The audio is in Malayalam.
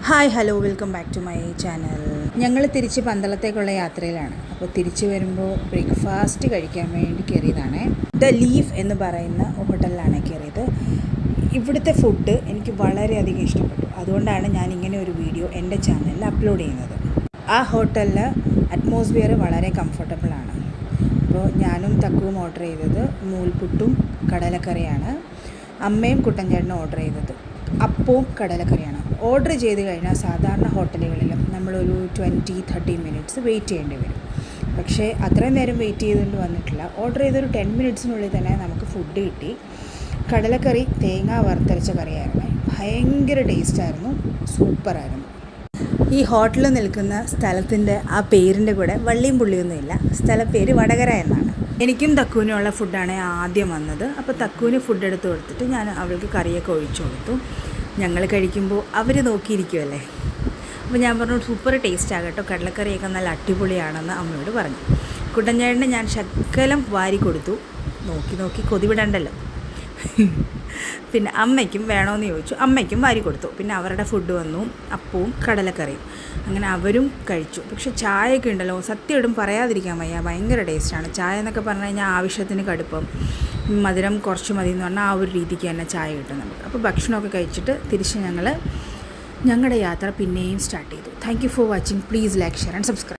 Hi hello welcome back to my channel. ഞങ്ങൾ തിരിച്ച് പന്തളത്തേക്കുള്ള യാത്രയിലാണ്. അപ്പോൾ തിരിച്ച് വരുമ്പോൾ ബ്രേക്ക്ഫാസ്റ്റ് കഴിക്കാൻ വേണ്ടി കയറിയതാണ്. ദ ലീഫ് എന്ന് പറയുന്ന ഹോട്ടലിലാണ് കയറിയത്. ഇവിടുത്തെ ഫുഡ് എനിക്ക് വളരെയധികം ഇഷ്ടപ്പെട്ടു. അതുകൊണ്ടാണ് ഞാൻ ഇങ്ങനെ ഒരു വീഡിയോ എൻ്റെ ചാനലിൽ അപ്ലോഡ് ചെയ്യുന്നത്. ആ ഹോട്ടലിൽ അറ്റ്മോസ്ഫിയർ വളരെ കംഫർട്ടബിളാണ്. അപ്പോൾ ഞാനും തക്കുവും ഓർഡർ ചെയ്തത് നൂൽപുട്ടും കടലക്കറിയാണ്. അമ്മയും കുട്ടൻചേട്ടനും ഓർഡർ ചെയ്തത് അപ്പവും കടലക്കറിയാണ്. ഓർഡർ ചെയ്ത് കഴിഞ്ഞാൽ സാധാരണ ഹോട്ടലുകളിലും നമ്മളൊരു 20-30 മിനിറ്റ്സ് വെയിറ്റ് ചെയ്യേണ്ടി വരും. പക്ഷേ അത്രയും നേരം വെയിറ്റ് ചെയ്തുകൊണ്ട് വന്നിട്ടില്ല. ഓർഡർ ചെയ്തൊരു 10 മിനിറ്റ്സിനുള്ളിൽ തന്നെ നമുക്ക് ഫുഡ് കിട്ടി. കടലക്കറി തേങ്ങ വറുത്തരച്ച കറിയായിരുന്നു. ഭയങ്കര ടേസ്റ്റായിരുന്നു, സൂപ്പറായിരുന്നു. ഈ ഹോട്ടൽ നിൽക്കുന്ന സ്ഥലത്തിൻ്റെ ആ പേരിൻ്റെ കൂടെ വള്ളിയും പുള്ളിയൊന്നുമില്ല. സ്ഥലപ്പേര് വടകര എന്നാണ്. എനിക്കും തക്കുവിനുള്ള ഫുഡാണ് ആദ്യം വന്നത്. അപ്പോൾ തക്കുവിന് ഫുഡ് എടുത്ത് കൊടുത്തിട്ട് ഞാൻ അവൾക്ക് കറിയൊക്കെ ഒഴിച്ചു കൊടുത്തു. ഞങ്ങൾ കഴിക്കുമ്പോൾ അവർ നോക്കിയിരിക്കുമല്ലേ. അപ്പോൾ ഞാൻ പറഞ്ഞു സൂപ്പർ ടേസ്റ്റ് ആകട്ടോ, കടലക്കറിയൊക്കെ നല്ല അടിപൊളിയാണെന്ന് അമ്മയോട് പറഞ്ഞു. കുട്ടൻചേട്ടന് ഞാൻ ശകലം വാരി കൊടുത്തു. നോക്കി കൊതിവിടണ്ടല്ലോ. പിന്നെ അമ്മയ്ക്കും വേണമെന്ന് ചോദിച്ചു. അമ്മയ്ക്കും വാരി കൊടുത്തു. പിന്നെ അവരുടെ ഫുഡ് വന്നു, അപ്പവും കടലക്കറിയും. അങ്ങനെ അവരും കഴിച്ചു. പക്ഷേ ചായയൊക്കെ ഉണ്ടല്ലോ, സത്യമായിട്ടും പറയാതിരിക്കാൻ വയ്യ, ഭയങ്കര ടേസ്റ്റാണ്. ചായ എന്നൊക്കെ പറഞ്ഞു കഴിഞ്ഞാൽ ആവശ്യത്തിന് കടുപ്പം, മധുരം കുറച്ച് മതി എന്ന് പറഞ്ഞാൽ ആ ഒരു രീതിക്ക് തന്നെ ചായ കിട്ടും നമുക്ക്. അപ്പോൾ ഭക്ഷണമൊക്കെ കഴിച്ചിട്ട് തിരിച്ച് ഞങ്ങളുടെ യാത്ര പിന്നെയും സ്റ്റാർട്ട് ചെയ്തു. Thank you for watching. Please like, share and subscribe.